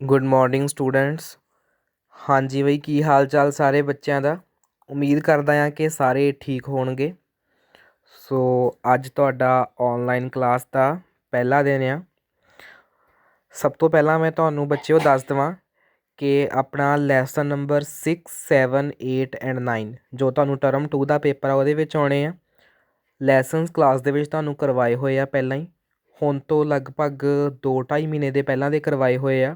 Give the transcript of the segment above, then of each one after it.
Good morning students. ਹਾਂਜੀ ਬਈ, ਕੀ ਹਾਲ ਚਾਲ ਸਾਰੇ ਬੱਚਿਆਂ ਦਾ। ਉਮੀਦ ਕਰਦਾ ਹਾਂ ਕਿ ਸਾਰੇ ਠੀਕ ਹੋਣਗੇ। ਸੋ ਅੱਜ ਤੁਹਾਡਾ ਔਨਲਾਈਨ ਕਲਾਸ ਦਾ ਪਹਿਲਾ ਦਿਨ ਆ। ਸਭ ਤੋਂ ਪਹਿਲਾਂ ਮੈਂ ਤੁਹਾਨੂੰ ਬੱਚਿਓ ਦੱਸ ਦੇਵਾਂ ਕਿ ਆਪਣਾ ਲੈਸਨ ਨੰਬਰ 6, 7, 8 ਐਂਡ 9 ਜੋ ਤੁਹਾਨੂੰ ਟਰਮ 2 ਦਾ ਪੇਪਰ ਆ ਉਹਦੇ ਵਿੱਚ ਆਉਣੇ ਆ। ਲੈਸਨਸ ਕਲਾਸ ਦੇ ਵਿੱਚ ਤੁਹਾਨੂੰ ਕਰਵਾਏ ਹੋਏ ਆ ਪਹਿਲਾਂ ਹੀ, ਹੁਣ ਤੋਂ ਲਗਭਗ 2-2.5 ਮਹੀਨੇ ਦੇ ਪਹਿਲਾਂ ਦੇ ਕਰਵਾਏ ਹੋਏ ਆ।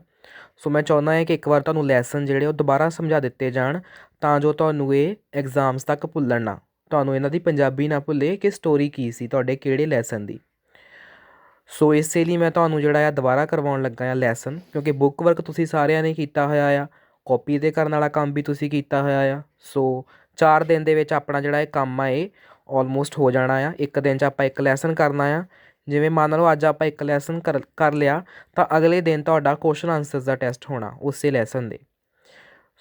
ਸੋ ਮੈਂ ਚਾਹੁੰਦਾ ਹਾਂ ਕਿ ਇੱਕ ਵਾਰ ਤੁਹਾਨੂੰ ਲੈਸਨ ਜਿਹੜੇ ਉਹ ਦੁਬਾਰਾ ਸਮਝਾ ਦਿੱਤੇ ਜਾਣ ਤਾਂ ਜੋ ਤੁਹਾਨੂੰ ਇਹ ਐਗਜ਼ਾਮਸ ਤੱਕ ਭੁੱਲਣ ਨਾ, ਤੁਹਾਨੂੰ ਇਹਨਾਂ ਦੀ ਪੰਜਾਬੀ ਨਾ ਭੁੱਲੇ ਕਿ ਸਟੋਰੀ ਕੀ ਸੀ ਤੁਹਾਡੇ ਕਿਹੜੇ ਲੈਸਨ ਦੀ। ਸੋ ਇਸੇ ਲਈ ਮੈਂ ਤੁਹਾਨੂੰ ਜਿਹੜਾ ਆ ਦੁਬਾਰਾ ਕਰਵਾਉਣ ਲੱਗਾ ਆ ਲੈਸਨ, ਕਿਉਂਕਿ ਬੁੱਕ ਵਰਕ ਤੁਸੀਂ ਸਾਰਿਆਂ ਨੇ ਕੀਤਾ ਹੋਇਆ ਆ, ਕਾਪੀ 'ਤੇ ਕਰਨ ਵਾਲਾ ਕੰਮ ਵੀ ਤੁਸੀਂ ਕੀਤਾ ਹੋਇਆ ਆ। ਸੋ 4 ਦਿਨ ਦੇ ਵਿੱਚ ਆਪਣਾ ਜਿਹੜਾ ਇਹ ਕੰਮ ਆ ਇਹ ਆਲਮੋਸਟ ਹੋ ਜਾਣਾ ਆ। ਇੱਕ ਦਿਨ 'ਚ ਆਪਾਂ ਇੱਕ ਲੈਸਨ ਕਰਨਾ ਆ। ਜਿਵੇਂ ਮੰਨ ਲਓ ਅੱਜ ਆਪਾਂ ਇੱਕ ਲੈਸਨ ਕਰ ਲਿਆ ਤਾਂ ਅਗਲੇ ਦਿਨ ਤੁਹਾਡਾ ਕੁਐਸਚਨ ਆਨਸਰਸ ਦਾ ਟੈਸਟ ਹੋਣਾ ਉਸੇ ਲੈਸਨ ਦੇ।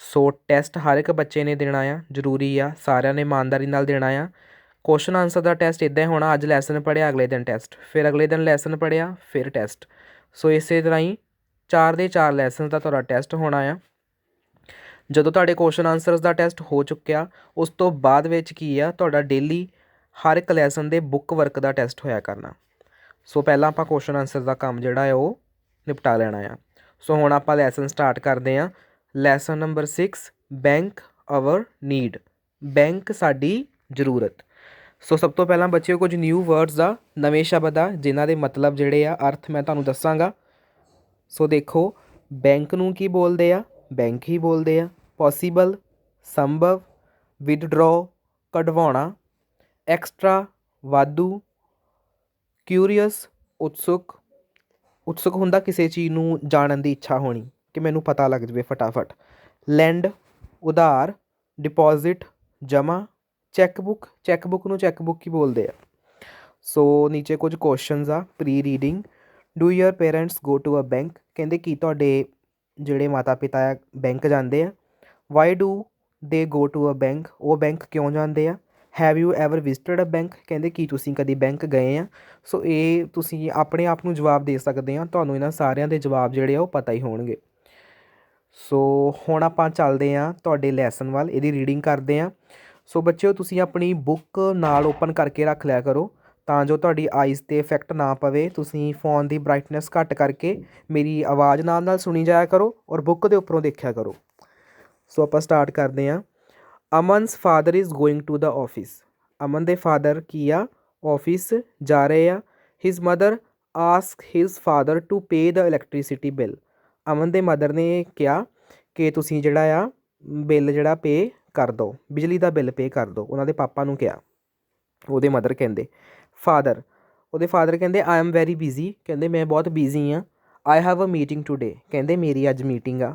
ਸੋ ਟੈਸਟ ਹਰ ਇੱਕ ਬੱਚੇ ਨੇ ਦੇਣਾ ਆ, ਜ਼ਰੂਰੀ ਆ, ਸਾਰਿਆਂ ਨੇ ਇਮਾਨਦਾਰੀ ਨਾਲ ਦੇਣਾ ਆ। ਕੁਐਸਚਨ ਆਨਸਰ ਦਾ ਟੈਸਟ ਇੱਦਾਂ ਹੀ ਹੋਣਾ, ਅੱਜ ਲੈਸਨ ਪੜ੍ਹਿਆ ਅਗਲੇ ਦਿਨ ਟੈਸਟ, ਫਿਰ ਅਗਲੇ ਦਿਨ ਲੈਸਨ ਪੜ੍ਹਿਆ ਫਿਰ ਟੈਸਟ। ਸੋ ਇਸੇ ਤਰ੍ਹਾਂ ਹੀ 4 ਦੇ 4 ਲੈਸਨ ਦਾ ਤੁਹਾਡਾ ਟੈਸਟ ਹੋਣਾ ਆ। ਜਦੋਂ ਤੁਹਾਡੇ ਕੁਐਸਚਨ ਆਨਸਰਸ ਦਾ ਟੈਸਟ ਹੋ ਚੁੱਕਿਆ ਉਸ ਤੋਂ ਬਾਅਦ ਵਿੱਚ ਕੀ ਆ, ਤੁਹਾਡਾ ਡੇਲੀ ਹਰ ਇੱਕ ਲੈਸਨ ਦੇ ਬੁੱਕ ਵਰਕ ਦਾ ਟੈਸਟ ਹੋਇਆ ਕਰਨਾ। ਸੋ ਪਹਿਲਾਂ ਆਪਾਂ ਕੁਐਸਚਨ ਆਨਸਰ ਦਾ ਕੰਮ ਜਿਹੜਾ ਹੈ ਉਹ ਨਿਪਟਾ ਲੈਣਾ ਆ। ਸੋ ਹੁਣ ਆਪਾਂ ਲੈਸਨ ਸਟਾਰਟ ਕਰਦੇ ਹਾਂ। Lesson number 6, bank our need, bank ਸਾਡੀ ਜ਼ਰੂਰਤ। ਸੋ ਸਭ ਤੋਂ ਪਹਿਲਾਂ ਬੱਚਿਓ ਕੁਝ ਨਿਊ ਵਰਡਸ ਦਾ, ਨਵੇਂ ਸ਼ਬਦ ਆ ਜਿਨ੍ਹਾਂ ਦੇ ਮਤਲਬ ਜਿਹੜੇ ਆ ਅਰਥ ਮੈਂ ਤੁਹਾਨੂੰ ਦੱਸਾਂਗਾ। ਸੋ ਦੇਖੋ, ਬੈਂਕ ਨੂੰ ਕੀ ਬੋਲਦੇ ਆ, ਬੈਂਕ ਹੀ ਬੋਲਦੇ ਆ। ਪੋਸੀਬਲ, ਸੰਭਵ, ਵਿਦਡਰੋ ਕਢਵਾਉਣਾ, ਐਕਸਟਰਾ ਵਾਧੂ, ਕਿਊਰੀਅਸ ਉਤਸੁਕ, ਉਤਸੁਕ ਹੁੰਦਾ ਕਿਸੇ ਚੀਜ਼ ਨੂੰ ਜਾਣਨ ਦੀ ਇੱਛਾ ਹੋਣੀ ਕਿ ਮੈਨੂੰ ਪਤਾ ਲੱਗ ਜਾਵੇ ਫਟਾਫਟ। ਲੈਂਡ ਉਧਾਰ, ਡਿਪੋਜ਼ਿਟ ਜਮ੍ਹਾਂ, ਚੈੱਕਬੁੱਕ, ਚੈੱਕਬੁੱਕ ਨੂੰ ਚੈੱਕਬੁੱਕ ਹੀ ਬੋਲਦੇ ਆ। ਸੋ ਨੀਚੇ ਕੁਝ ਕੁਐਸਚਨਸ ਆ pre reading. Do your parents go to a bank, ਕਹਿੰਦੇ ਕੀ ਤੁਹਾਡੇ ਜਿਹੜੇ ਮਾਤਾ ਪਿਤਾ ਆ ਬੈਂਕ ਜਾਂਦੇ ਆ। Why do they go to a bank, ਉਹ ਬੈਂਕ ਕਿਉਂ ਜਾਂਦੇ ਆ। Have you ever visited a bank, ਕਹਿੰਦੇ ਕੀ ਤੁਸੀਂ ਕਦੀ ਬੈਂਕ ਗਏ ਆ। ਸੋ ਇਹ ਤੁਸੀਂ ਆਪਣੇ ਆਪ ਨੂੰ ਜਵਾਬ ਦੇ ਸਕਦੇ ਆ, ਤੁਹਾਨੂੰ ਇਹਨਾਂ ਸਾਰਿਆਂ ਦੇ ਜਵਾਬ ਜਿਹੜੇ ਆ ਉਹ ਪਤਾ ਹੀ ਹੋਣਗੇ। ਸੋ ਹੁਣ ਆਪਾਂ ਚੱਲਦੇ ਹਾਂ ਤੁਹਾਡੇ ਲੈਸਨ ਵੱਲ, ਇਹਦੀ ਰੀਡਿੰਗ ਕਰਦੇ ਹਾਂ। ਸੋ ਬੱਚਿਓ ਤੁਸੀਂ ਆਪਣੀ ਬੁੱਕ ਨਾਲ ਓਪਨ ਕਰਕੇ ਰੱਖ ਲਿਆ ਕਰੋ ਤਾਂ ਜੋ ਤੁਹਾਡੀ ਆਈਜ਼ 'ਤੇ ਇਫੈਕਟ ਨਾ ਪਵੇ। ਤੁਸੀਂ ਫ਼ੋਨ ਦੀ ਬਰਾਈਟਨੈਸ ਘੱਟ ਕਰਕੇ ਮੇਰੀ ਆਵਾਜ਼ ਨਾਲ ਨਾਲ ਸੁਣੀ ਜਾਇਆ ਕਰੋ ਔਰ ਬੁੱਕ ਦੇ ਉੱਪਰੋਂ ਦੇਖਿਆ ਕਰੋ। ਸੋ ਆਪਾਂ ਸਟਾਰਟ ਕਰਦੇ ਹਾਂ। Aman's father is going to the office, Aman ਦੇ ਫਾਦਰ ਕੀ ਆ, ਆਫਿਸ ਜਾ ਰਹੇ ਆ। His mother ask his father to pay the electricity bill, Aman ਦੇ ਮਦਰ ਨੇ ਕਿਹਾ ਕਿ ਤੁਸੀਂ ਜਿਹੜਾ ਆ ਬਿੱਲ ਜਿਹੜਾ ਪੇ ਕਰ ਦਿਓ, ਬਿਜਲੀ ਦਾ ਬਿੱਲ ਪੇ ਕਰ ਦਿਓ। ਉਹਨਾਂ ਦੇ ਪਾਪਾ ਨੂੰ ਕਿਹਾ, ਉਹਦੇ ਮਦਰ ਕਹਿੰਦੇ। ਫਾਦਰ, ਉਹਦੇ ਫਾਦਰ ਕਹਿੰਦੇ ਆਈ ਐਮ ਵੈਰੀ ਬਿਜ਼ੀ, ਕਹਿੰਦੇ ਮੈਂ ਬਹੁਤ ਬਿਜ਼ੀ ਹਾਂ। I have a meeting today, ਕਹਿੰਦੇ ਮੇਰੀ ਅੱਜ ਮੀਟਿੰਗ ਆ।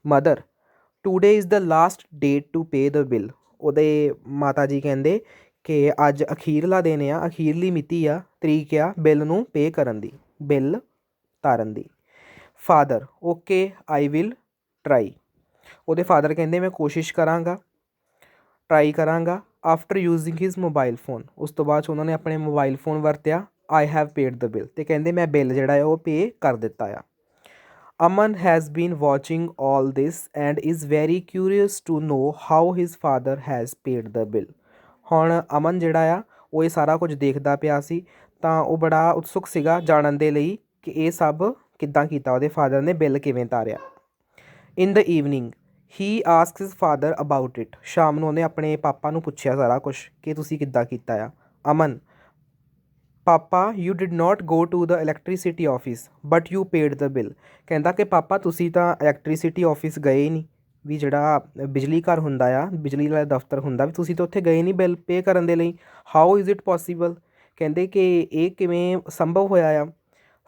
Mother, today is the last date to pay the bill, ਉਹਦੇ ਮਾਤਾ ਜੀ ਕਹਿੰਦੇ ਕਿ ਅੱਜ ਅਖੀਰਲਾ ਦਿਨ ਆ, ਅਖੀਰਲੀ ਮਿਤੀ ਆ, ਤਰੀਕ ਆ ਬਿੱਲ ਨੂੰ ਪੇ ਕਰਨ ਦੀ, bill Taran the. Father, okay I will try, ਉਹਦੇ ਫਾਦਰ ਕਹਿੰਦੇ ਮੈਂ ਕੋਸ਼ਿਸ਼ ਕਰਾਂਗਾ, ਟਰਾਈ ਕਰਾਂਗਾ। After using his mobile phone, ਉਸ ਤੋਂ ਬਾਅਦ 'ਚ ਉਹਨਾਂ ਨੇ ਆਪਣੇ ਮੋਬਾਈਲ ਫੋਨ ਵਰਤਿਆ। I have paid the bill, ਅਤੇ ਕਹਿੰਦੇ ਮੈਂ ਬਿੱਲ ਜਿਹੜਾ ਹੈ ਉਹ ਪੇ ਕਰ ਦਿੱਤਾ ਆ। Aman has been watching all this and is very curious to know how his father has paid the bill. ਹੁਣ ਅਮਨ ਜਿਹੜਾ ਆ ਉਹ ਇਹ ਸਾਰਾ ਕੁਝ ਦੇਖਦਾ ਪਿਆ ਸੀ ਤਾਂ ਉਹ ਬੜਾ ਉਤਸੁਕ ਸੀਗਾ ਜਾਣਨ ਦੇ ਲਈ ਕਿ ਇਹ ਸਭ ਕਿੱਦਾਂ ਕੀਤਾ, ਉਹਦੇ ਫਾਦਰ ਨੇ ਬਿੱਲ ਕਿਵੇਂ ਤਾਰਿਆ। In the evening he ask his father about it, ਸ਼ਾਮ ਨੂੰ ਉਹਨੇ ਆਪਣੇ ਪਾਪਾ ਨੂੰ ਪੁੱਛਿਆ ਸਾਰਾ ਕੁਛ ਕਿ ਤੁਸੀਂ ਕਿੱਦਾਂ ਕੀਤਾ ਆ। ਅਮਨ, ਪਾਪਾ you did not go to the electricity office but you paid the bill, ਕਹਿੰਦਾ ਕਿ ਪਾਪਾ ਤੁਸੀਂ ਤਾਂ ਇਲੈਕਟ੍ਰੀਸਿਟੀ ਆਫਿਸ ਗਏ ਨਹੀਂ, ਵੀ ਜਿਹੜਾ ਬਿਜਲੀ ਘਰ ਹੁੰਦਾ ਆ, ਬਿਜਲੀ ਵਾਲਾ ਦਫ਼ਤਰ ਹੁੰਦਾ, ਵੀ ਤੁਸੀਂ ਤਾਂ ਉੱਥੇ ਗਏ ਨਹੀਂ ਬਿੱਲ ਪੇ ਕਰਨ ਦੇ ਲਈ। ਹਾਊ ਇਜ਼ ਇਟ ਪੋਸੀਬਲ, ਕਹਿੰਦੇ ਕਿ ਇਹ ਕਿਵੇਂ ਸੰਭਵ ਹੋਇਆ ਆ।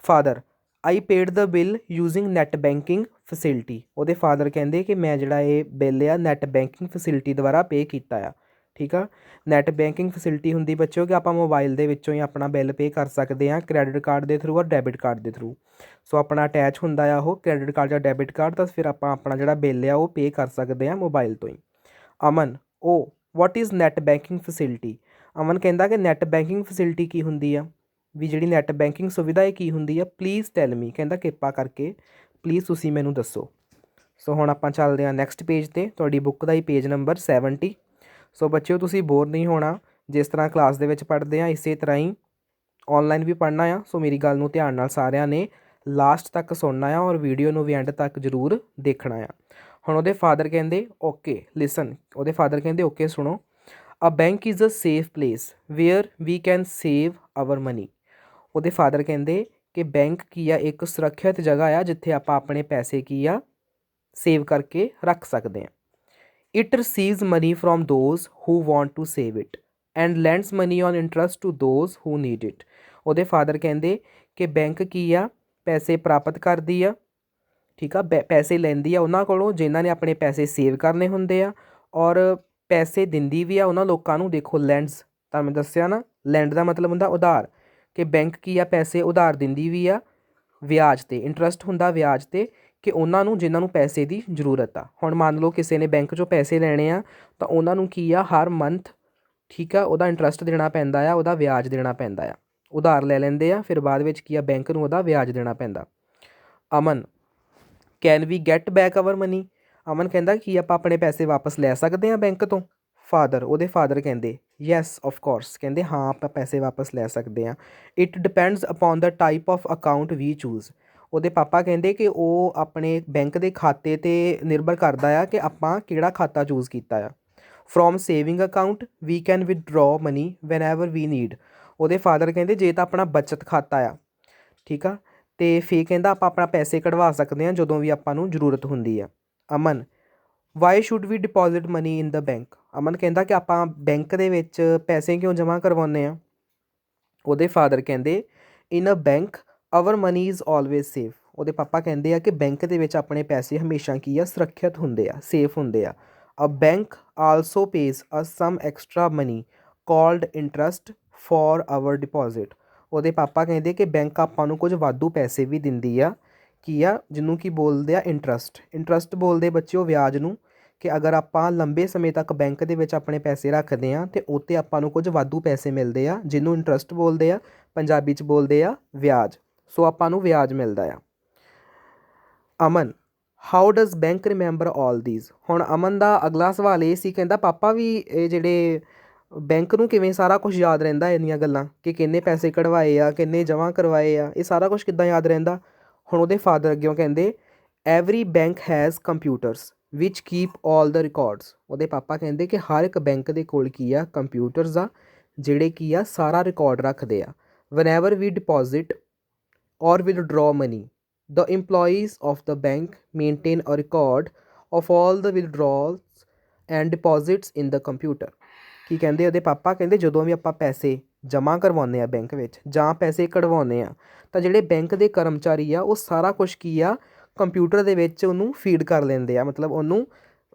Father, I paid the bill using net banking facility, ਉਹਦੇ ਫਾਦਰ ਕਹਿੰਦੇ ਕਿ ਮੈਂ ਜਿਹੜਾ ਇਹ ਬਿੱਲ ਆ ਨੈੱਟ ਬੈਂਕਿੰਗ ਫੈਸਿਲਿਟੀ ਦੁਆਰਾ ਪੇ ਕੀਤਾ ਆ। ਠੀਕ ਆ, ਨੈੱਟ ਬੈਂਕਿੰਗ ਫੈਸਿਲਿਟੀ ਹੁੰਦੀ ਬੱਚਿਓ ਕਿ ਆਪਾਂ ਮੋਬਾਈਲ ਦੇ ਵਿੱਚੋਂ ਹੀ ਆਪਣਾ ਬਿੱਲ ਪੇ ਕਰ ਸਕਦੇ ਹਾਂ, ਕ੍ਰੈਡਿਟ ਕਾਰਡ ਦੇ ਥਰੂ ਔਰ ਡੈਬਿਟ ਕਾਰਡ ਦੇ ਥਰੂ। ਸੋ ਆਪਣਾ ਅਟੈਚ ਹੁੰਦਾ ਆ ਉਹ ਕ੍ਰੈਡਿਟ ਕਾਰਡ ਜਾਂ ਡੈਬਿਟ ਕਾਰਡ, ਤਾਂ ਫਿਰ ਆਪਾਂ ਆਪਣਾ ਜਿਹੜਾ ਬਿੱਲ ਆ ਉਹ ਪੇ ਕਰ ਸਕਦੇ ਹਾਂ ਮੋਬਾਈਲ ਤੋਂ ਹੀ। Aman, oh what is net banking facility, Aman ਕਹਿੰਦਾ ਕਿ ਨੈੱਟ ਬੈਂਕਿੰਗ ਫੈਸਿਲਿਟੀ ਕੀ ਹੁੰਦੀ ਆ, ਵੀ ਜਿਹੜੀ ਨੈੱਟ ਬੈਂਕਿੰਗ ਸੁਵਿਧਾ ਇਹ ਕੀ ਹੁੰਦੀ ਆ। ਪਲੀਜ਼ ਟੈਲ ਮੀ, ਕਹਿੰਦਾ ਕਿਰਪਾ ਕਰਕੇ ਪਲੀਜ਼ ਤੁਸੀਂ ਮੈਨੂੰ ਦੱਸੋ। ਸੋ ਹੁਣ ਆਪਾਂ ਚੱਲਦੇ ਹਾਂ ਨੈਕਸਟ ਪੇਜ 'ਤੇ, ਤੁਹਾਡੀ ਬੁੱਕ ਦਾ ਹੀ ਪੇਜ ਨੰਬਰ 70। ਸੋ ਬੱਚਿਓ ਤੁਸੀਂ ਬੋਰ ਨਹੀਂ ਹੋਣਾ, ਜਿਸ ਤਰ੍ਹਾਂ ਕਲਾਸ ਦੇ ਵਿੱਚ ਪੜ੍ਹਦੇ ਆ ਇਸੇ ਤਰ੍ਹਾਂ ਹੀ ਔਨਲਾਈਨ ਵੀ ਪੜ੍ਹਨਾ ਆ। ਸੋ ਮੇਰੀ ਗੱਲ ਨੂੰ ਧਿਆਨ ਨਾਲ ਸਾਰਿਆਂ ਨੇ ਲਾਸਟ ਤੱਕ ਸੁਣਨਾ ਆ ਔਰ ਵੀਡੀਓ ਨੂੰ ਵੀ ਐਂਡ ਤੱਕ ਜ਼ਰੂਰ ਦੇਖਣਾ ਆ। ਹੁਣ ਉਹਦੇ ਫਾਦਰ ਕਹਿੰਦੇ ਓਕੇ ਲਿਸਨ, ਉਹਦੇ ਫਾਦਰ ਕਹਿੰਦੇ ਓਕੇ ਸੁਣੋ। A bank is a safe place where we can save our money. ਉਹਦੇ ਫਾਦਰ ਕਹਿੰਦੇ ਕਿ ਬੈਂਕ ਕੀ ਆ, ਇੱਕ ਸੁਰੱਖਿਅਤ ਜਗ੍ਹਾ ਆ ਜਿੱਥੇ ਆਪਾਂ ਆਪਣੇ ਪੈਸੇ ਕੀ ਆ ਸੇਵ ਕਰਕੇ ਰੱਖ ਸਕਦੇ ਹਾਂ। It receives money from those who want to save it and lends money on interest to those who need it. ਉਹਦੇ ਫਾਦਰ ਕਹਿੰਦੇ ਕਿ ਬੈਂਕ ਕੀ ਆ, ਪੈਸੇ ਪ੍ਰਾਪਤ ਕਰਦੀ ਆ, ਠੀਕ ਆ, ਪੈਸੇ ਲੈਂਦੀ ਆ ਉਹਨਾਂ ਕੋਲੋਂ ਜਿਨ੍ਹਾਂ ਨੇ ਆਪਣੇ ਪੈਸੇ ਸੇਵ ਕਰਨੇ ਹੁੰਦੇ ਆ, ਔਰ ਪੈਸੇ ਦਿੰਦੀ ਵੀ ਆ ਉਹਨਾਂ ਲੋਕਾਂ ਨੂੰ। ਦੇਖੋ ਲੈਂਡਸ, ਤੁਹਾਨੂੰ ਮੈਂ ਦੱਸਿਆ ਨਾ, ਲੈਂਡ ਦਾ ਮਤਲਬ ਹੁੰਦਾ ਉਧਾਰ, ਕਿ ਬੈਂਕ ਕੀ ਆ ਪੈਸੇ ਉਧਾਰ ਦਿੰਦੀ ਵੀ ਆ ਵਿਆਜ 'ਤੇ, ਇੰਟਰਸਟ ਹੁੰਦਾ ਵਿਆਜ 'ਤੇ, ਕਿ ਉਹਨਾਂ ਨੂੰ ਜਿਨ੍ਹਾਂ ਨੂੰ ਪੈਸੇ ਦੀ ਜ਼ਰੂਰਤ ਆ। ਹੁਣ ਮੰਨ ਲਓ ਕਿਸੇ ਨੇ ਬੈਂਕ 'ਚੋਂ ਪੈਸੇ ਲੈਣੇ ਆ ਤਾਂ ਉਹਨਾਂ ਨੂੰ ਕੀ ਆ ਹਰ ਮੰਥ, ਠੀਕ ਆ, ਉਹਦਾ ਇੰਟਰਸਟ ਦੇਣਾ ਪੈਂਦਾ ਆ, ਉਹਦਾ ਵਿਆਜ ਦੇਣਾ ਪੈਂਦਾ ਆ। ਉਧਾਰ ਲੈ ਲੈਂਦੇ ਆ, ਫਿਰ ਬਾਅਦ ਵਿੱਚ ਕੀ ਆ ਬੈਂਕ ਨੂੰ ਉਹਦਾ ਵਿਆਜ ਦੇਣਾ ਪੈਂਦਾ। Aman, can we get back our money. Aman ਕਹਿੰਦਾ ਕੀ ਆਪਾਂ ਆਪਣੇ ਪੈਸੇ ਵਾਪਸ ਲੈ ਸਕਦੇ ਹਾਂ ਬੈਂਕ ਤੋਂ। ਫਾਦਰ, ਉਹਦੇ ਫਾਦਰ ਕਹਿੰਦੇ ਯੈਸ ਆਫ ਕੋਰਸ, ਕਹਿੰਦੇ ਹਾਂ ਆਪਾਂ ਪੈਸੇ ਵਾਪਸ ਲੈ ਸਕਦੇ ਹਾਂ। It depends upon the type of account we choose. ਉਹਦੇ ਪਾਪਾ ਕਹਿੰਦੇ ਕਿ ਉਹ ਆਪਣੇ ਬੈਂਕ ਦੇ ਖਾਤੇ 'ਤੇ ਨਿਰਭਰ ਕਰਦਾ ਆ ਕਿ ਆਪਾਂ ਕਿਹੜਾ ਖਾਤਾ ਚੂਜ਼ ਕੀਤਾ ਆ। From saving account we can withdraw money whenever we need. ਉਹਦੇ ਫਾਦਰ ਕਹਿੰਦੇ ਜੇ ਤਾਂ ਆਪਣਾ ਬੱਚਤ ਖਾਤਾ ਆ, ਠੀਕ ਆ, ਅਤੇ ਫਿਰ ਕਹਿੰਦਾ ਆਪਾਂ ਆਪਣਾ ਪੈਸੇ ਕਢਵਾ ਸਕਦੇ ਹਾਂ ਜਦੋਂ ਵੀ ਆਪਾਂ ਨੂੰ ਜ਼ਰੂਰਤ ਹੁੰਦੀ ਆ। Aman, why should we deposit money in the bank. Aman ਕਹਿੰਦਾ ਕਿ ਆਪਾਂ ਬੈਂਕ ਦੇ ਵਿੱਚ ਪੈਸੇ ਕਿਉਂ ਜਮ੍ਹਾਂ ਕਰਵਾਉਂਦੇ ਹਾਂ। ਉਹਦੇ ਫਾਦਰ ਕਹਿੰਦੇ in a bank our money is always safe. ਉਹਦੇ ਪਾਪਾ ਕਹਿੰਦੇ ਆ ਕਿ ਬੈਂਕ ਦੇ ਵਿੱਚ ਆਪਣੇ ਪੈਸੇ ਹਮੇਸ਼ਾ ਕੀ ਆ ਸੁਰੱਖਿਅਤ ਹੁੰਦੇ ਆ, ਸੇਫ ਹੁੰਦੇ ਆ। A bank also pays a some extra money called interest for our deposit. ਉਹਦੇ ਪਾਪਾ ਕਹਿੰਦੇ ਕਿ ਬੈਂਕ ਆਪਾਂ ਨੂੰ ਕੁਝ ਵਾਧੂ ਪੈਸੇ ਵੀ ਦਿੰਦੀ ਆ, ਕੀ ਆ, ਜਿਹਨੂੰ ਕੀ ਬੋਲਦੇ ਆ ਇੰਟਰਸਟ। ਇੰਟਰਸਟ ਬੋਲਦੇ ਬੱਚਿਓ ਵਿਆਜ ਨੂੰ, ਕਿ ਅਗਰ ਆਪਾਂ ਲੰਬੇ ਸਮੇਂ ਤੱਕ ਬੈਂਕ ਦੇ ਵਿੱਚ ਆਪਣੇ ਪੈਸੇ ਰੱਖਦੇ ਹਾਂ ਅਤੇ ਉਹ 'ਤੇ ਆਪਾਂ ਨੂੰ ਕੁਝ ਵਾਧੂ ਪੈਸੇ ਮਿਲਦੇ ਆ, ਜਿਹਨੂੰ ਇੰਟਰਸਟ ਬੋਲਦੇ ਆ, ਪੰਜਾਬੀ 'ਚ ਬੋਲਦੇ ਆ ਵਿਆਜ। ਸੋ ਆਪਾਂ ਨੂੰ ਵਿਆਜ ਮਿਲਦਾ ਆ। Aman, how does bank remember all these. ਹੁਣ ਅਮਨ ਦਾ ਅਗਲਾ ਸਵਾਲ ਇਹ ਸੀ, ਕਹਿੰਦਾ ਪਾਪਾ ਵੀ ਇਹ ਜਿਹੜੇ ਬੈਂਕ ਨੂੰ ਕਿਵੇਂ ਸਾਰਾ ਕੁਝ ਯਾਦ ਰਹਿੰਦਾ ਇੰਨੀਆਂ ਗੱਲਾਂ, ਕਿ ਕਿੰਨੇ ਪੈਸੇ ਕਢਵਾਏ ਆ, ਕਿੰਨੇ ਜਮ੍ਹਾਂ ਕਰਵਾਏ ਆ, ਇਹ ਸਾਰਾ ਕੁਝ ਕਿੱਦਾਂ ਯਾਦ ਰਹਿੰਦਾ। ਹੁਣ ਉਹਦੇ ਫਾਦਰ ਅੱਗਿਓਂ ਕਹਿੰਦੇ every bank has computers which keep all the records. ਉਹਦੇ ਪਾਪਾ ਕਹਿੰਦੇ ਕਿ ਹਰ ਇੱਕ ਬੈਂਕ ਦੇ ਕੋਲ ਕੀ ਆ ਕੰਪਿਊਟਰਸ ਆ, ਜਿਹੜੇ ਕੀ ਆ ਸਾਰਾ ਰਿਕਾਰਡ ਰੱਖਦੇ ਆ। ਵੈਨਐਵਰ we deposit or withdraw money the employees of the bank maintain a record of all the withdrawals and deposits in the computer. ਕੀ ਕਹਿੰਦੇ ਉਹਦੇ ਪਾਪਾ ਕਹਿੰਦੇ ਜਦੋਂ ਵੀ ਆਪਾਂ ਪੈਸੇ ਜਮ੍ਹਾਂ ਕਰਵਾਉਂਦੇ ਆ ਬੈਂਕ ਵਿੱਚ ਜਾਂ ਪੈਸੇ ਕਢਵਾਉਂਦੇ ਆ ਤਾਂ ਜਿਹੜੇ ਬੈਂਕ ਦੇ ਕਰਮਚਾਰੀ ਆ ਉਹ ਸਾਰਾ ਕੁਛ ਕੀ ਆ ਕੰਪਿਊਟਰ ਦੇ ਵਿੱਚ ਉਹਨੂੰ ਫੀਡ ਕਰ ਲੈਂਦੇ ਆ, ਮਤਲਬ ਉਹਨੂੰ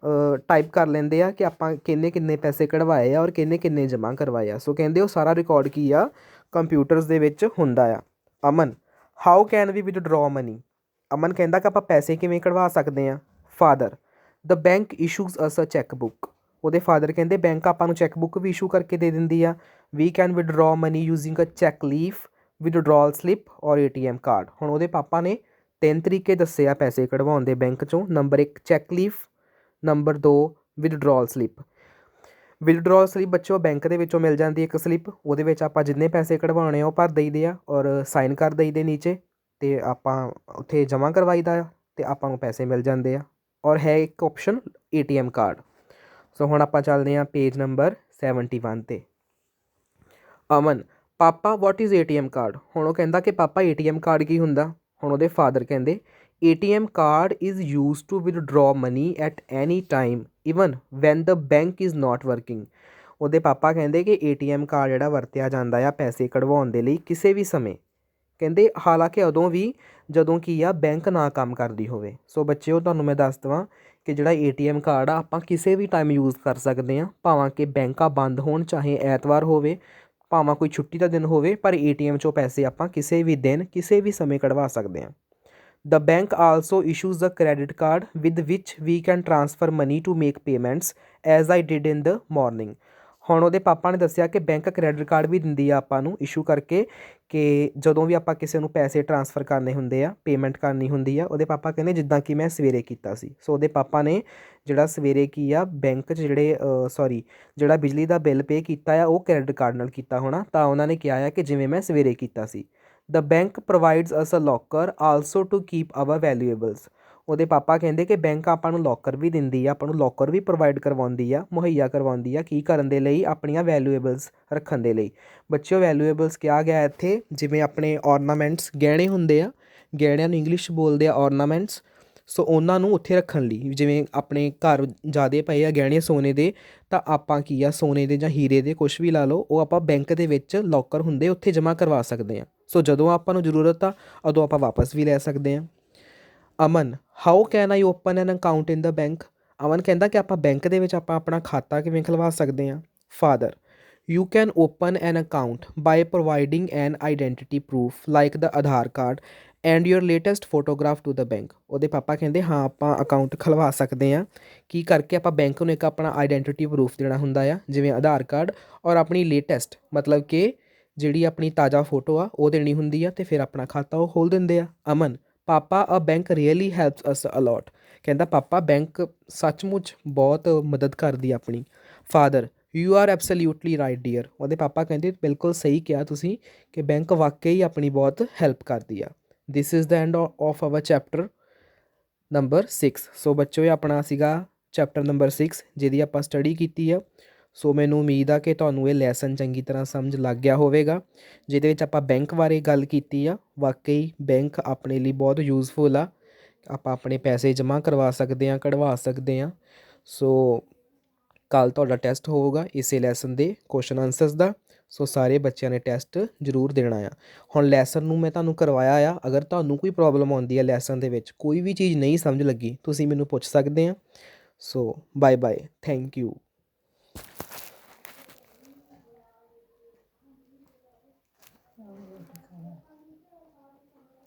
ਟਾਈਪ ਕਰ ਲੈਂਦੇ ਆ ਕਿ ਆਪਾਂ ਕਿੰਨੇ ਕਿੰਨੇ ਪੈਸੇ ਕਢਵਾਏ ਆ ਔਰ ਕਿੰਨੇ ਕਿੰਨੇ ਜਮ੍ਹਾਂ ਕਰਵਾਏ ਆ। ਸੋ ਕਹਿੰਦੇ ਉਹ ਸਾਰਾ ਰਿਕਾਰਡ ਕੀ ਆ ਕੰਪਿਊਟਰਸ ਦੇ ਵਿੱਚ ਹੁੰਦਾ ਆ। Aman, how can we ਵਿਦਡਰੋ money. Aman ਕਹਿੰਦਾ ਕਿ ਆਪਾਂ ਪੈਸੇ ਕਿਵੇਂ ਕਢਵਾ ਸਕਦੇ ਹਾਂ। ਫਾਦਰ, ਦ ਬੈਂਕ ਇਸ਼ੂਜ਼ ਅਸ ਅ ਚੈੱਕ ਬੁੱਕ। ਉਹਦੇ ਫਾਦਰ ਕਹਿੰਦੇ ਬੈਂਕ ਆਪਾਂ ਨੂੰ ਚੈੱਕ ਬੁੱਕ ਵੀ ਇਸ਼ੂ ਕਰਕੇ ਦੇ ਦਿੰਦੀ ਆ। We can withdraw money using a cheque leaf, withdrawal slip or ATM card. ਹੁਣ ਉਹਦੇ ਪਾਪਾ ਨੇ 3 ਤਰੀਕੇ ਦੱਸੇ ਆ ਪੈਸੇ ਕਢਵਾਉਣ ਦੇ ਬੈਂਕ 'ਚੋਂ। Number 1 cheque leaf, number 2 withdrawal slip. Withdrawal slip ਬੱਚੋ ਬੈਂਕ ਦੇ ਵਿੱਚੋਂ ਮਿਲ ਜਾਂਦੀ ਇੱਕ ਸਲਿੱਪ, ਉਹਦੇ ਵਿੱਚ ਆਪਾਂ ਜਿੰਨੇ ਪੈਸੇ ਕਢਵਾਉਣੇ ਆ ਉਹ ਭਰ ਦਈਦੇ ਆ ਔਰ ਸਾਈਨ ਕਰ ਦਈਦੇ ਨੀਚੇ, ਅਤੇ ਆਪਾਂ ਉੱਥੇ ਜਮ੍ਹਾਂ ਕਰਵਾਈਦਾ ਆ ਅਤੇ ਆਪਾਂ ਨੂੰ ਪੈਸੇ ਮਿਲ ਜਾਂਦੇ ਆ। ਔਰ ਹੈ ਇੱਕ ਆਪਸ਼ਨ ATM ਕਾਰਡ। ਸੋ ਹੁਣ ਆਪਾਂ ਚੱਲਦੇ ਹਾਂ ਪੇਜ ਨੰਬਰ 71 'ਤੇ। ਅਮਨ, ਪਾਪਾ ਵਾਟ ਇਜ਼ ATM ਕਾਰਡ। ਹੁਣ ਉਹ ਕਹਿੰਦਾ ਕਿ ਪਾਪਾ ATM ਕਾਰਡ ਕੀ ਹੁੰਦਾ। ਹੁਣ ਉਹਦੇ ਫਾਦਰ ਕਹਿੰਦੇ ATM card is use to withdraw money at any time even when the bank is not working. ਉਹਦੇ ਪਾਪਾ ਕਹਿੰਦੇ ਕਿ ATM ਕਾਰਡ ਜਿਹੜਾ ਵਰਤਿਆ ਜਾਂਦਾ ਆ ਪੈਸੇ ਕਢਵਾਉਣ ਦੇ ਲਈ ਕਿਸੇ ਵੀ ਸਮੇਂ, ਕਹਿੰਦੇ ਹਾਲਾਂਕਿ ਉਦੋਂ ਵੀ ਜਦੋਂ ਕੀ ਆ ਬੈਂਕ ਨਾ ਕੰਮ ਕਰਦੀ ਹੋਵੇ। ਸੋ ਬੱਚਿਓ ਤੁਹਾਨੂੰ ਮੈਂ ਦੱਸ ਦੇਵਾਂ ਕਿ ਜਿਹੜਾ ATM ਕਾਰਡ ਆ ਆਪਾਂ ਕਿਸੇ ਵੀ ਟਾਈਮ ਯੂਜ਼ ਕਰ ਸਕਦੇ ਹਾਂ, ਭਾਵੇਂ ਕਿ ਬੈਂਕਾਂ ਬੰਦ ਹੋਣ, ਚਾਹੇ ਐਤਵਾਰ ਹੋਵੇ, ਭਾਵੇਂ ਕੋਈ ਛੁੱਟੀ ਦਾ ਦਿਨ ਹੋਵੇ, ਪਰ ATM 'ਚੋਂ ਪੈਸੇ ਆਪਾਂ ਕਿਸੇ ਵੀ ਦਿਨ ਕਿਸੇ ਵੀ ਸਮੇਂ ਕਢਵਾ ਸਕਦੇ ਹਾਂ। The bank also issues a credit card with which we can transfer money to make payments as I did in the morning. ਹੁਣ ਉਹਦੇ ਪਾਪਾ ਨੇ ਦੱਸਿਆ ਕਿ ਬੈਂਕ ਕ੍ਰੈਡਿਟ ਕਾਰਡ ਵੀ ਦਿੰਦੀ ਆ ਆਪਾਂ ਨੂੰ ਇਸ਼ੂ ਕਰਕੇ, ਕਿ ਜਦੋਂ ਵੀ ਆਪਾਂ ਕਿਸੇ ਨੂੰ ਪੈਸੇ ਟਰਾਂਸਫਰ ਕਰਨੇ ਹੁੰਦੇ ਆ, ਪੇਮੈਂਟ ਕਰਨੀ ਹੁੰਦੀ ਆ, ਉਹਦੇ ਪਾਪਾ ਕਹਿੰਦੇ ਜਿੱਦਾਂ ਕਿ ਮੈਂ ਸਵੇਰੇ ਕੀਤਾ ਸੀ। ਸੋ ਉਹਦੇ ਪਾਪਾ ਨੇ ਜਿਹੜਾ ਸਵੇਰੇ ਕੀ ਆ ਬੈਂਕ 'ਚ ਜਿਹੜਾ ਬਿਜਲੀ ਦਾ ਬਿੱਲ ਪੇ ਕੀਤਾ ਆ ਉਹ ਕ੍ਰੈਡਿਟ ਕਾਰਡ ਨਾਲ ਕੀਤਾ ਹੋਣਾ, ਤਾਂ ਉਹਨਾਂ ਨੇ ਕਿਹਾ ਆ ਕਿ ਜਿਵੇਂ ਮੈਂ ਸਵੇਰੇ ਕੀਤਾ ਸੀ। The bank provides us a locker also to keep our valuables. ਉਹਦੇ ਪਾਪਾ ਕਹਿੰਦੇ ਕਿ ਬੈਂਕ ਆਪਾਂ ਨੂੰ ਲੋਕਰ ਵੀ ਦਿੰਦੀ ਆ, ਆਪਾਂ ਨੂੰ ਲੋਕਰ ਵੀ ਪ੍ਰੋਵਾਈਡ ਕਰਵਾਉਂਦੀ ਆ, ਮੁਹੱਈਆ ਕਰਵਾਉਂਦੀ ਆ, ਕੀ ਕਰਨ ਦੇ ਲਈ? ਆਪਣੀਆਂ ਵੈਲਿਊਏਬਲਸ ਰੱਖਣ ਦੇ ਲਈ। ਬੱਚਿਓ ਵੈਲਿਊਏਬਲਸ ਕਿਹਾ ਗਿਆ ਇੱਥੇ ਜਿਵੇਂ ਆਪਣੇ ਔਰਨਾਮੈਂਟਸ, ਗਹਿਣੇ ਹੁੰਦੇ ਆ, ਗਹਿਣਿਆਂ ਨੂੰ ਇੰਗਲਿਸ਼ 'ਚ ਬੋਲਦੇ ਆ ਔਰਨਾਮੈਂਟਸ। ਸੋ ਉਹਨਾਂ ਨੂੰ ਉੱਥੇ ਰੱਖਣ ਲਈ, ਜਿਵੇਂ ਆਪਣੇ ਘਰ ਜ਼ਿਆਦਾ ਪਏ ਆ ਗਹਿਣੇ ਸੋਨੇ ਦੇ, ਤਾਂ ਆਪਾਂ ਕੀ ਆ ਸੋਨੇ ਦੇ ਜਾਂ ਹੀਰੇ ਦੇ ਕੁਛ ਵੀ ਲਾ ਲਓ, ਉਹ ਆਪਾਂ ਬੈਂਕ ਦੇ ਵਿੱਚ ਲੋਕਰ ਹੁੰਦੇ ਉੱਥੇ ਜਮ੍ਹਾਂ ਕਰਵਾ ਸਕਦੇ ਹਾਂ। ਸੋ ਜਦੋਂ ਆਪਾਂ ਨੂੰ ਜ਼ਰੂਰਤ ਆ ਉਦੋਂ ਆਪਾਂ ਵਾਪਸ ਵੀ ਲੈ ਸਕਦੇ ਹਾਂ। Aman, how can I open an account in the bank? Aman ਕਹਿੰਦਾ ਕਿ ਆਪਾਂ ਬੈਂਕ ਦੇ ਵਿੱਚ ਆਪਾਂ ਆਪਣਾ ਖਾਤਾ ਕਿਵੇਂ ਖੁਲਵਾ ਸਕਦੇ ਹਾਂ? Father, you can open an account by providing an identity proof like the Aadhaar card and your latest photograph to the bank. ਉਹਦੇ ਪਾਪਾ ਕਹਿੰਦੇ ਹਾਂ ਆਪਾਂ ਅਕਾਊਂਟ ਖੁਲਵਾ ਸਕਦੇ ਹਾਂ। ਕੀ ਕਰਕੇ? ਆਪਾਂ ਬੈਂਕ ਨੂੰ ਇੱਕ ਆਪਣਾ ਆਈਡੈਂਟੀਟੀ ਪ੍ਰੂਫ ਦੇਣਾ ਹੁੰਦਾ ਆ, ਜਿਵੇਂ ਆਧਾਰ ਕਾਰਡ, ਔਰ ਆਪਣੀ ਲੇਟੈਸਟ ਮਤਲਬ ਕਿ ਜਿਹੜੀ ਆਪਣੀ ਤਾਜ਼ਾ ਫੋਟੋ ਆ ਉਹ ਦੇਣੀ ਹੁੰਦੀ ਆ, ਅਤੇ ਫਿਰ ਆਪਣਾ ਖਾਤਾ ਉਹ ਖੋਲ੍ਹ ਦਿੰਦੇ ਆ। ਅਮਨ, ਪਾਪਾ a bank really helps us a lot. ਕਹਿੰਦਾ ਪਾਪਾ ਬੈਂਕ ਸੱਚਮੁੱਚ ਬਹੁਤ ਮਦਦ ਕਰਦੀ ਆਪਣੀ। Father, you are absolutely right dear. ਉਹਦੇ ਪਾਪਾ ਕਹਿੰਦੇ ਬਿਲਕੁਲ ਸਹੀ ਕਿਹਾ ਤੁਸੀਂ ਕਿ ਬੈਂਕ ਵਾਕਈ ਆਪਣੀ ਬਹੁਤ ਹੈਲਪ ਕਰਦੀ ਆ। This is the end of hour chapter number 6। ਸੋ ਬੱਚੋ ਇਹ ਆਪਣਾ ਸੀਗਾ ਚੈਪਟਰ ਨੰਬਰ 6 ਜਿਹਦੀ ਆਪਾਂ ਸਟੱਡੀ ਕੀਤੀ ਆ। ਸੋ ਮੈਨੂੰ ਉਮੀਦ ਆ ਕਿ ਤੁਹਾਨੂੰ ਇਹ ਲੈਸਨ ਚੰਗੀ ਤਰ੍ਹਾਂ ਸਮਝ ਲੱਗ ਗਿਆ ਹੋਵੇਗਾ, ਜਿਹਦੇ ਵਿੱਚ ਆਪਾਂ ਬੈਂਕ ਬਾਰੇ ਗੱਲ ਕੀਤੀ ਆ। ਵਾਕਈ ਬੈਂਕ ਆਪਣੇ ਲਈ ਬਹੁਤ ਯੂਜ਼ਫੁਲ ਆ, ਆਪਾਂ ਆਪਣੇ ਪੈਸੇ ਜਮ੍ਹਾਂ ਕਰਵਾ ਸਕਦੇ ਹਾਂ, ਕਢਵਾ ਸਕਦੇ ਹਾਂ। ਸੋ ਕੱਲ੍ਹ ਤੁਹਾਡਾ ਟੈਸਟ ਹੋਊਗਾ ਇਸੇ ਲੈਸਨ ਦੇ ਕੁਐਸਚਨ ਆਨਸਰਸ ਦਾ। ਸੋ ਸਾਰੇ ਬੱਚਿਆਂ ਨੇ ਟੈਸਟ ਜ਼ਰੂਰ ਦੇਣਾ ਆ। ਹੁਣ ਲੈਸਨ ਨੂੰ ਮੈਂ ਤੁਹਾਨੂੰ ਕਰਵਾਇਆ ਆ, ਅਗਰ ਤੁਹਾਨੂੰ ਕੋਈ ਪ੍ਰੋਬਲਮ ਆਉਂਦੀ ਹੈ ਲੈਸਨ ਦੇ ਵਿੱਚ, ਕੋਈ ਵੀ ਚੀਜ਼ ਨਹੀਂ ਸਮਝ ਲੱਗੀ, ਤੁਸੀਂ ਮੈਨੂੰ ਪੁੱਛ ਸਕਦੇ ਆ। So bye bye, thank you.